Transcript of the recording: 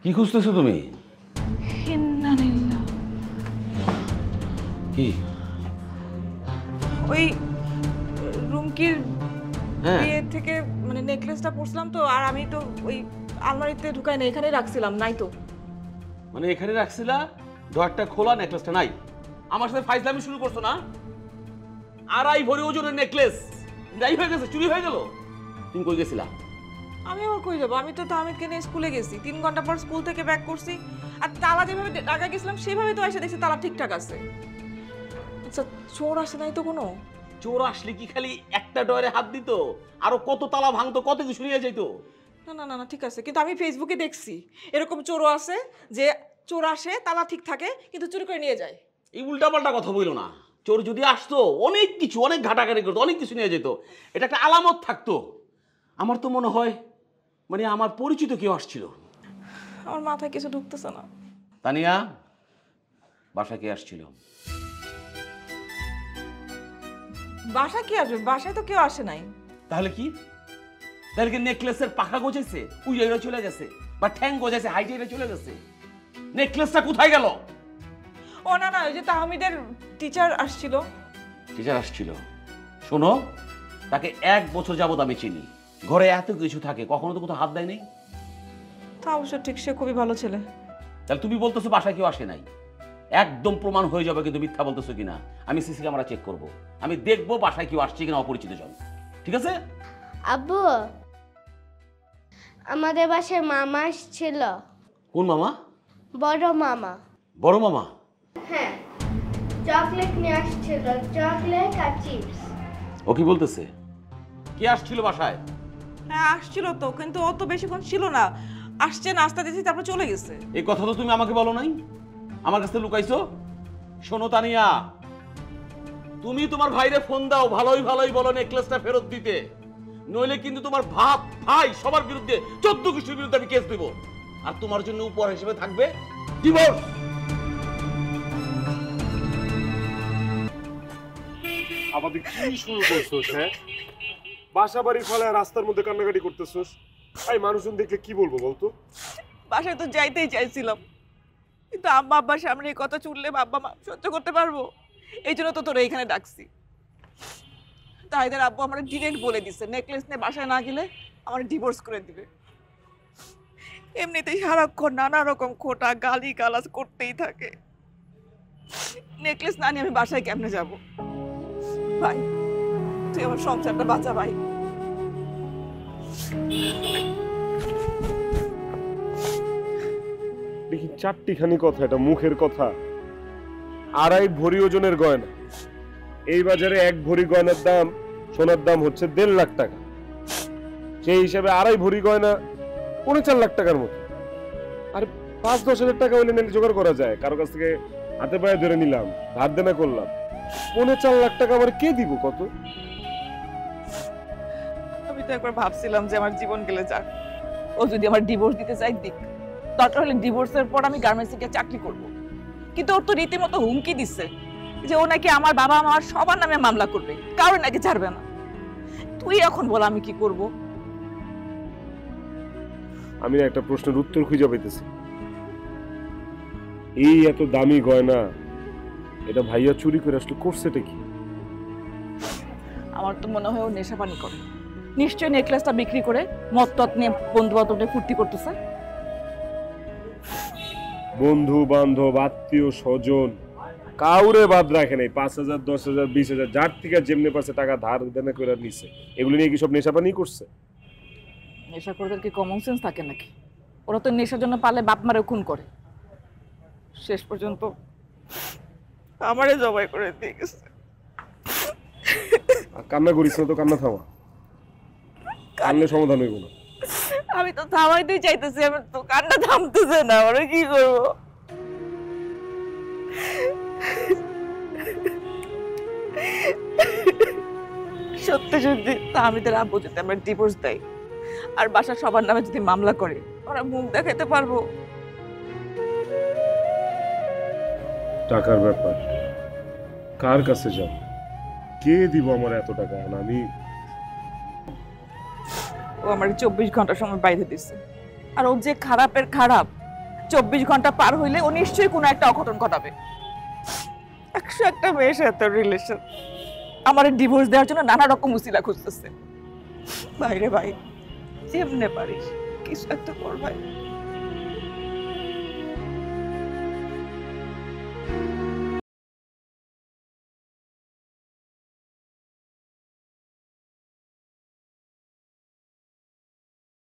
কি খুঁজতেছো তুমি? কি ওই রুমকির বিয়ে থেকে মানে নেকলেসটা পরছিলাম তো, আর আমি তো ওই আলমারিতে ঢুকাই না, এখানেই রাখছিলাম, নাই তো। মানে এখানে রাখছিলা, ডয়ারটা খোলা, নেকলেসটা নাই। আমার সাথে ফাইজলামি শুরু করছো না? 2.5 ভরি ওজনের নেকলেস যাই হয়ে গেছে, চুরি হয়ে গেল। তুমি কই গেছিলা? আমি আবার কই যাবো? আমি তো তাহমিদকে নিয়ে স্কুলে গেছি, 3 ঘন্টা পর স্কুল থেকে ব্যাক করছি। আর তালা যেভাবে টাকা গেছিলাম সেভাবে তো এসে দেখছি তালা ঠিকঠাক আছে। আচ্ছা, চোর আসে নাই তো কোনো? চোর আসলে কি খালি একটা ডয়ারে হাত দিত? আরো কত তালা ভাঙতো, কত কিছু নিয়ে যাইতো। না না না না, ঠিক আছে, কিন্তু আমি ফেসবুকে দেখছি এরকম চোরও আছে, যে চোর আসে তালা ঠিক থাকে কিন্তু চুরি করে নিয়ে যায়। এই উল্টাপাল্টা কথা বইলো না। চোর যদি আসতো অনেক কিছু, অনেক ঘাটাঘাটি করতো, অনেক কিছু নিয়ে যেত, এটা একটা আলামত থাকতো। আমার তো মনে হয় মানে আমার পরিচিত কেউ আসছিল। আমার মাথায় কিছু ঢুকতেছে না। তানিয়া, বাসা কে আসছিল? বাসায় কি আসবে? বাসায় তো কেউ আসে নাই। তাহলে কি? তাহলে কি নেকলেসের পাখা গজাইছে, উইরা চলে গেছে, বা ঠ্যাং গজাইছে, হাইটে চলে গেছে? নেকলেসটা কোথায় গেল? ও না না, ওই যে তাহমিদের টিচার আসছিল। টিচার আসছিল? শোনো, তাকে 1 বছর যাবত আমি চিনি। ঘরে এত কিছু থাকে, কখনো তো কোথাও হাত দেয় নেই। তা অবশ্য ঠিক, সে খুবই ভালো ছেলে। তাহলে তুমি বলতেছো বাসায় কেউ আসে নাই? একদম প্রমাণ হয়ে যাবে কিন্তু মিথ্যা বলতেছো কিনা। আমি সিসি ক্যামেরা চেক করব, আমি দেখবো বাসায় কেউ আসছে কিনা অপরিচিত জন। ঠিক আছে? আব্বু, আমাদের বাসায় মামা আসছিল। কোন মামা? বড় মামা। বড় মামা? হ্যাঁ, চকলেট নিয়ে আসছিল, চকলেট আর চিপস। ও কি বলতেছে? কে আসছিল বাসায়? হ্যাঁ আসছিল তো, কিন্তু অত বেশিক্ষণ ছিল না। আসছে, নাস্তা দিয়েছি, তারপর চলে গেছে। এই কথা তো তুমি আমাকে বলো নাই, আমার কাছে লুকাইছো। শোনো তানিয়া, তুমি তোমার ভাইরে ফোন দাও, ভালোই ভালোই বলো নেকলেসটা ফেরত দিতে, নইলে কিন্তু তোমার ভাই সবার বিরুদ্ধে 14 গোষ্ঠীর বিরুদ্ধে আমি কেস দেব। আর তোমার জন্য উপহার হিসেবে থাকবে ডিভোর্স। আমাদের কি শুরু করছোস? হ্যাঁ, বাসা বাড়ি ফলে রাস্তার মধ্যে কান্নাকাটি করতেছোস। এই মানুষজন দেখলে কি বলবো বলতো? বাসায় তো যাইতেই চাইছিলাম, কিন্তু আব্বা আব্বার সামনে এই কথা চুললে আব্বা মা সহ্য করতে পারবো? এই জন্য তো তোরা এখানে ডাকছি। তাইদের আব্বু আমার ডিরেক্ট বলে দিছে নেকলেস নিয়ে বাসায় না গেলে আমার ডিভোর্স করে দিবে। এমনিতেই সারাক্ষণ নানা রকম খোটা গালি গালাজ করতেই থাকে। নেকলেস না নিয়ে আমি বাসায় কেমনে যাব? ভাই, তুই আমার সংসারটা বাঁচা ভাই। দেখি 4টিখানি কথা, এটা মুখের কথা। 2.5 ভরি ওজনের গয়না। এই বাজারে 1 ভরি গয়নার দাম, সোনার দাম হচ্ছে 1.5 লাখ টাকা। সেই হিসাবে 2.5 ভরি গয়না 4.5 লাখ টাকার মতো। আর 5-10 হাজার টাকা হইলে নিলে জোগাড় করা যায়। কারো কাছ থেকে হাতে পায়ে ধরে নিলাম, ধার দেনা করলাম। 4.5 লাখ টাকা আমার কে দিব কত? আমি তো একবার ভাবছিলাম যে আমার জীবন গেলে যাক, ও যদি আমার ডিভোর্স দিতে চাই দিক, দরকার হলে ডিভোর্সের পর আমি গার্মেন্টসে গিয়ে চাকরি করব। কিন্তু ওর তো রীতিমতো হুমকি দিচ্ছে যে ও নাকি আমার বাবা আমার সবার নামে মামলা করবে, কারণ নাকি ছাড়বে না। তুই এখন বল আমি কি করব? আমি একটা প্রশ্নের উত্তর খুঁজে পাইতেছি। এই এত দামি গয়না, এটা ভাইয়া চুরি করে আসলে করছেটা কি? আমার তো মনে হয় ও নেশা পানি করে। নিশ্চয়ই নেকলেসটা বিক্রি করে মদ টদ নিয়ে বন্ধু বান্ধব ফুর্তি করতেছে। বন্ধু বান্ধব আত্মীয় স্বজন কাউরে বাদ রাখে নাই। 5,000 10,000 20,000 যার থেকে যেমনি পারছে টাকা ধার দেনা করে নিছে। এগুলো নিয়ে কি সব নেশাপানি করছে? নেশা করদের কি কমন সেন্স থাকে নাকি? ওরা তো নেশার জন্য পালে বাপ মারে খুন করে, শেষ পর্যন্ত আমারে জবাই করে দিয়ে গেছে। কান্না করিস না তো, কান্না থামা, কান্না সমাধান হইব না। আমি তো থামাইতেই চাইতেছি, আমার তো কান্না থামতেছে না, আমরা কি করবো? সত্যি সত্যি তাহমিদের আব্বু যদি আমরা ডিভোর্স দেয় আর বাসার সবার নামে যদি মামলা করে, আমরা মুখ দেখাতে পারবো? টাকার ব্যাপার, কার কাছে যাব, কে দিব আমার এত টাকা? আমি ও আমার 24 ঘন্টা সময় বাইরে দিচ্ছে, আর ও যে খারাপের খারাপ 24 ঘন্টা পার হইলে ও নিশ্চয়ই কোনো একটা অঘটন ঘটাবে। 101টা মেয়ের সাথে রিলেশন, আমার ডিভোর্স দেওয়ার জন্য নানা রকম উসিলা খুঁজতেছে। ভাই রে ভাই, যেমনে পারিস কিছু একটা কর ভাই।